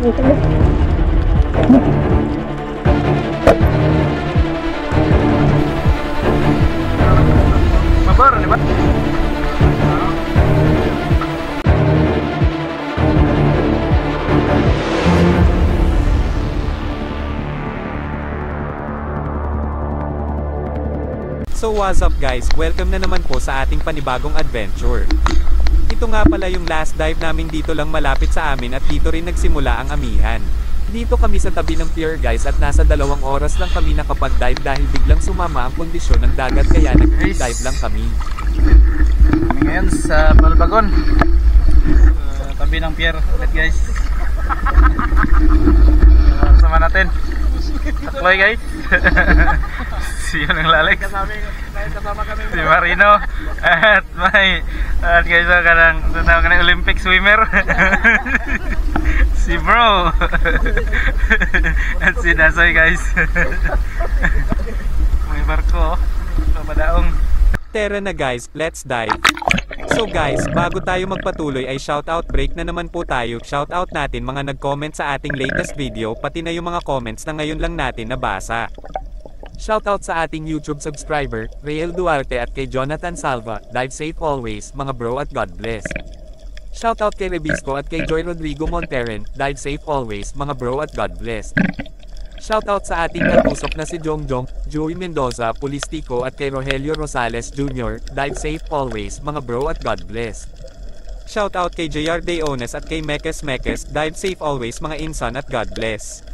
Mabar, di ba? So what's up guys, welcome na naman po sa ating panibagong adventure. Ito nga pala yung last dive namin dito lang malapit sa amin at dito rin nagsimula ang amihan. Dito kami sa tabi ng pier guys at nasa 2 oras lang kami nakapag-dive dahil biglang sumama ang kondisyon ng dagat kaya nag-dive lang kami. Kami ngayon sa Balbagon, tabi ng pier ulit guys. Sama natin Takloy guys. Siya ng lalag. Kasama kami si Marino at guys kanang Olympic swimmer. Si bro at si Dasoy guys. May barko padaong. Tara na guys, let's dive. So guys, bago tayo magpatuloy ay shoutout break na naman po tayo. Shoutout natin mga nag-comment sa ating latest video pati na yung mga comments na ngayon lang natin nabasa. Shoutout sa ating YouTube subscriber, Rael Duarte at kay Jonathan Salva. Dive safe always, mga bro at God bless. Shoutout kay Rebisco at kay Joy Rodrigo Monteren. Dive safe always, mga bro at God bless. Shoutout sa ating katusok na si Jongjong, Joey Mendoza, Pulistico at kay Rogelio Rosales Jr. Dive safe always, mga bro at God bless. Shoutout kay JR Deones at kay Mekes Mekes. Dive safe always, mga insan at God bless.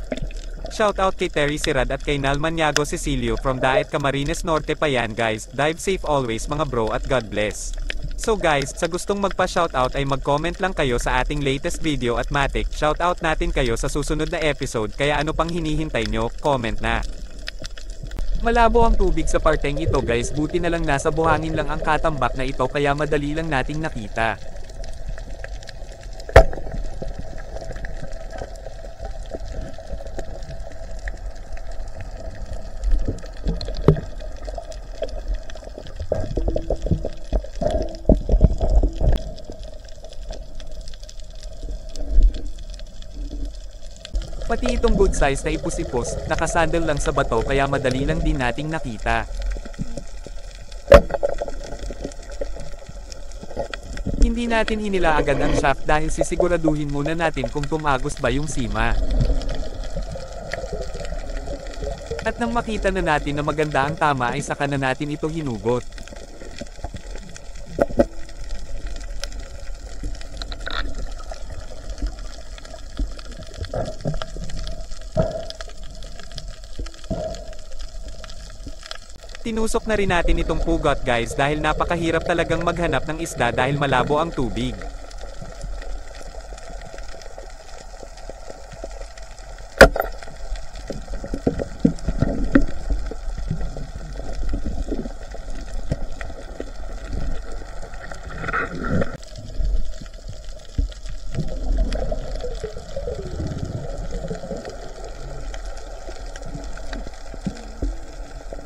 Shoutout kay Terry Sirad at kay Nal Maniago Cecilio from Daet Camarines Norte pa yan guys. Dive safe always, mga bro at God bless. So guys, sa gustong magpa-shoutout ay mag-comment lang kayo sa ating latest video at matik, shoutout natin kayo sa susunod na episode kaya ano pang hinihintay nyo, comment na. Malabo ang tubig sa parteng ito guys, buti na lang nasa buhangin lang ang katambak na ito kaya madali lang nating nakita. Pati itong good size na ipusipos, nakasandal lang sa bato kaya madali lang din nating nakita. Hindi natin inilaagan ang shaft dahil sisiguraduhin muna natin kung tumagos ba yung sima. At nang makita na natin na maganda ang tama ay saka na natin ito hinugot. Tinusok na rin natin itong pugot guys dahil napakahirap talagang maghanap ng isda dahil malabo ang tubig.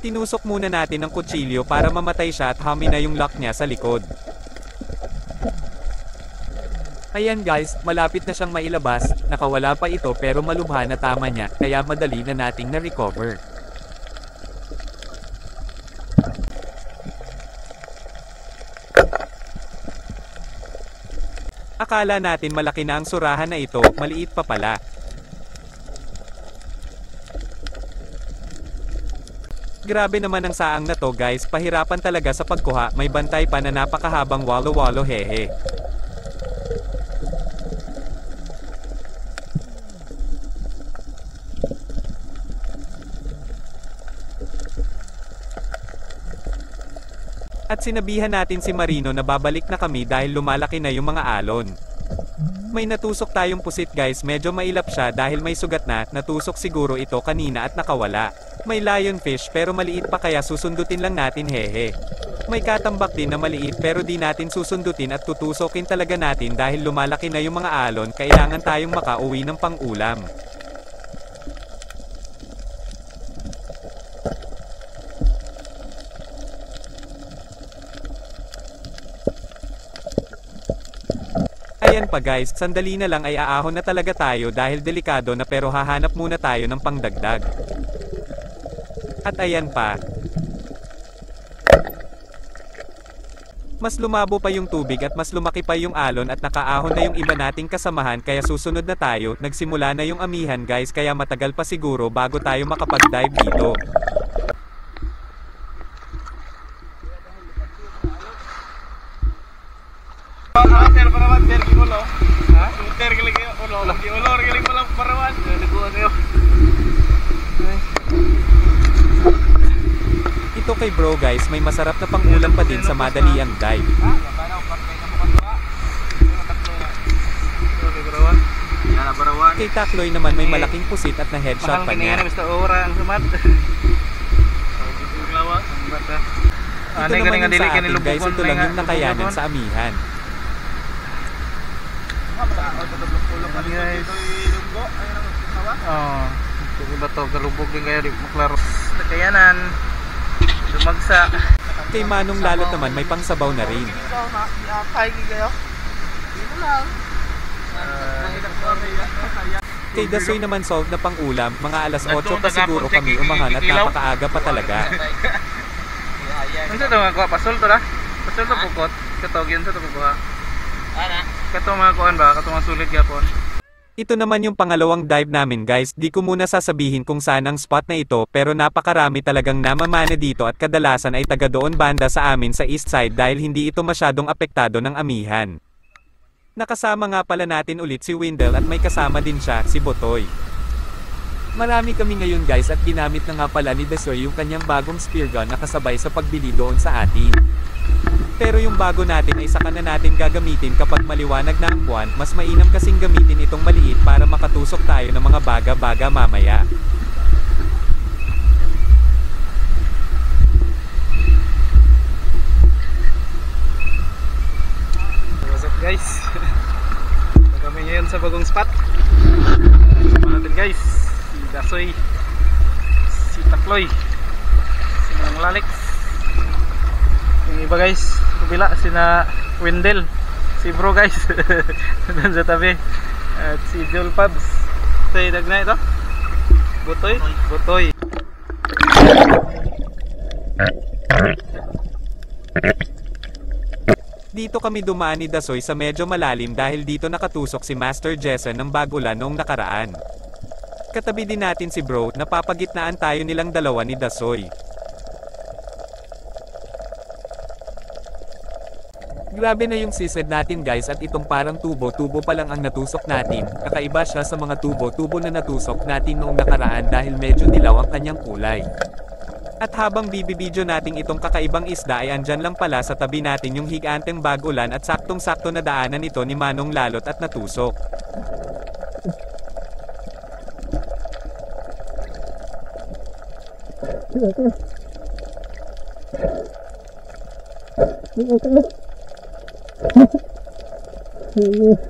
Tinusok muna natin ng kutsilyo para mamatay siya at humi na yung lock niya sa likod. Ayan guys, malapit na siyang mailabas, nakawala pa ito pero malubha na tama niya, kaya madali na nating na-recover. Akala natin malaki na ang surahan na ito, maliit pa pala. Grabe naman ang saang na to guys, pahirapan talaga sa pagkuha, may bantay pa na napakahabang walo-walo hehe. At sinabihan natin si Marino na babalik na kami dahil lumalaki na yung mga alon. May natusok tayong pusit guys, medyo mailap siya dahil may sugat na, natusok siguro ito kanina at nakawala. May lionfish pero maliit pa kaya susundutin lang natin hehe. May katambak din na maliit pero di natin susundutin at tutusokin talaga natin dahil lumalaki na yung mga alon, kailangan tayong makauwi ng pang-ulam. ayan pa guys, sandali na lang ay aahon na talaga tayo dahil delikado na pero hahanap muna tayo ng pangdagdag. At ayan pa. Mas lumabo pa yung tubig at mas lumaki pa yung alon at nakaahon na yung iba nating kasamahan kaya susunod na tayo, nagsimula na yung amihan guys kaya matagal pa siguro bago tayo makapag-dive dito. Ito kay bro guys, may masarap na pangulam pa din sa madaliang dive. Kay Takloy naman may malaking pusit at na headshot pa niya. Ito naman yung sa atin guys, ito lang yung nakayanan sa amihan. Iba to, galubog din kayo, di maklaro. Nakayanan, lumagsa. Kay Manong Lalot naman may pangsabaw na rin. Kay Dasoy naman solve na pang-ulam, mga alas 8 pa siguro kami umahan at napakaaga pa talaga. Ano ito mga kuha? Pasol to na? Pasol to pukot? Katog yun sa ito kuha? Katong mga kuhaan ba? Katong mga sulit yapon? Ito naman yung pangalawang dive namin guys, di ko muna sasabihin kung saan ang spot na ito pero napakarami talagang namamana dito at kadalasan ay taga doon banda sa amin sa east side dahil hindi ito masyadong apektado ng amihan. Nakasama nga pala natin ulit si Windel at may kasama din siya, si Botoy. Marami kami ngayon guys at ginamit na nga pala ni Dasoy yung kanyang bagong spear gun na kasabay sa pagbili doon sa atin. Pero yung bago natin ay saka na natin gagamitin kapag maliwanag na ang buwan, mas mainam kasing gamitin itong maliit para makatusok tayo ng mga baga-baga mamaya. What's up guys? Kami ngayon sa bagong spot. Sama natin guys, si Dasoy, si Takloy, si Manong Lalix. Yung iba guys, kabila, sina Wendell, si bro guys, doon sa tabi, at si Joel Pabs. Say dag na ito, Botoy, Botoy. Dito kami dumaan ni Dasoy sa medyo malalim dahil dito nakatusok si Master Jason ng Bagulan noong nakaraan. Katabi din natin si bro, napapagitnaan tayo nilang dalawa ni Dasoy. Grabe na yung season natin guys at itong parang tubo-tubo pa lang ang natusok natin. Kakaiba siya sa mga tubo-tubo na natusok natin noong nakaraan dahil medyo dilaw ang kanyang kulay. At habang bibibidyo natin itong kakaibang isda ay andyan lang pala sa tabi natin yung higanteng Bagulan at saktong-sakto na daanan ito ni Manong Lalot at natusok.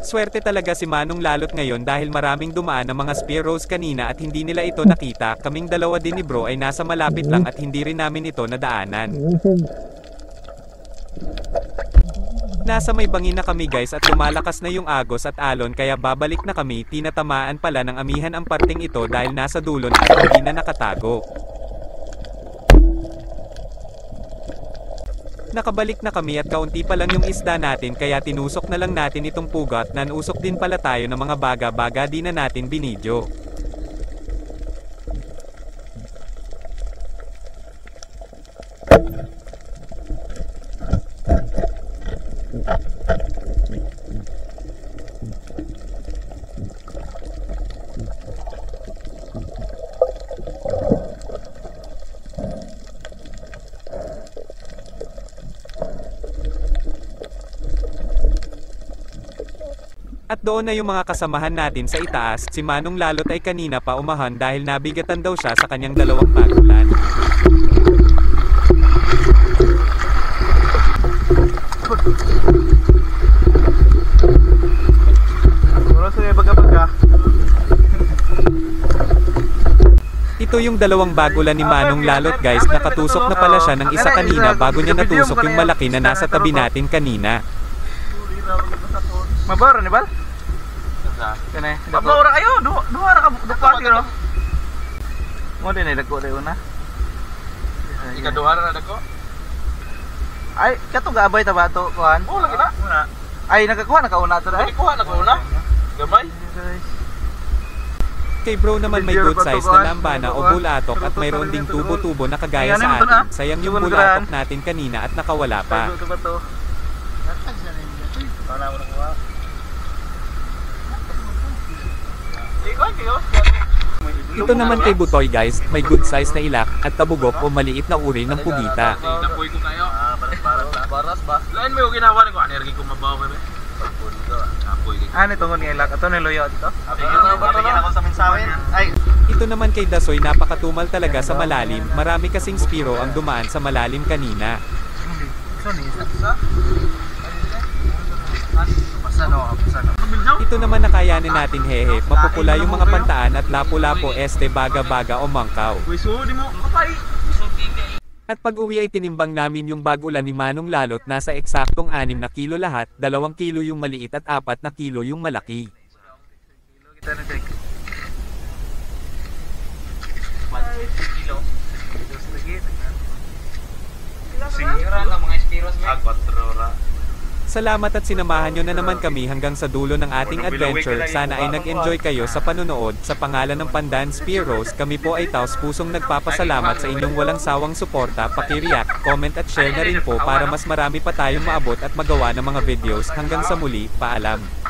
Swerte talaga si Manong Lalot ngayon dahil maraming dumaan ng mga spearos kanina at hindi nila ito nakita. Kaming dalawa din ni bro ay nasa malapit lang at hindi rin namin ito nadaanan. Nasa may bangin na kami guys at lumalakas na yung agos at alon kaya babalik na kami. Tinatamaan pala ng amihan ang parting ito dahil nasa dulo na at hindi na nakatago. Nakabalik na kami at kaunti pa lang yung isda natin kaya tinusok na lang natin itong pugat na nausok din pala tayo ng mga baga-baga di na natin binidyo. At doon na yung mga kasamahan natin sa itaas, si Manong Lalot ay kanina pa umahan dahil nabigatan daw siya sa kanyang dalawang bagulan. Ito yung dalawang bagulan ni Manong Lalot guys, nakatusok na pala siya ng isa kanina bago niya natusok yung malaki na nasa tabi natin kanina. Mabaro ni bal? Sa. Kani. Mabawra kayo, duha ra ka dupa kilo. Mo din ay dagko day una. Ikaduha ra dako. Ay, kato gabay ta ba to kuan? Oh, lagi na. Una. Ay nakakuha nakauna to Ay, dai. kuha na ko una. Gamay. Kay bro naman may good size na lambana o bulatok at mayroon ding tubo-tubo na kagaya sa atin. Sayang yung bulatok natin kanina at nakawala pa. Ito ba to? Wala mo nakuha. Ikaw kayo. Ito naman kay Butoy guys, may good size na ilak at tabugok o maliit na uri ng pugita. Napoy ko kayo. Baras ba? Lain mo yung ginawa ko. Energy ko mabaw kayo. Apoy ko. Ano tungod nga ilak? Ito ni loyo dito. Babigyan ako sa mensahe. Ay, Ito naman kay Dasoy napakatumal talaga sa malalim, marami kasing spiro ang dumaan sa malalim kanina. pasano. Ito naman nakayanin natin hehe, mapupula yung mga pantaan at lapu-lapo este baga-baga o mangkaw. Uy, so di mo kapay. At pag uwi ay tinimbang namin yung bagulan ni Manong Lalot nasa eksaktong 6 na kilo lahat, 2 kilo yung maliit at 4 na kilo yung malaki. Kita na check. 1 kilo. Dos lagi. Singira lang mga espiros mo. 4 ra. Salamat at sinamahan nyo na naman kami hanggang sa dulo ng ating adventure. Sana ay nag-enjoy kayo sa panunood. Sa pangalan ng Pandan Spearos, kami po ay taos pusong nagpapasalamat sa inyong walang sawang suporta. Paki-react, comment at share na rin po para mas marami pa tayong maabot at magawa ng mga videos. Hanggang sa muli, paalam.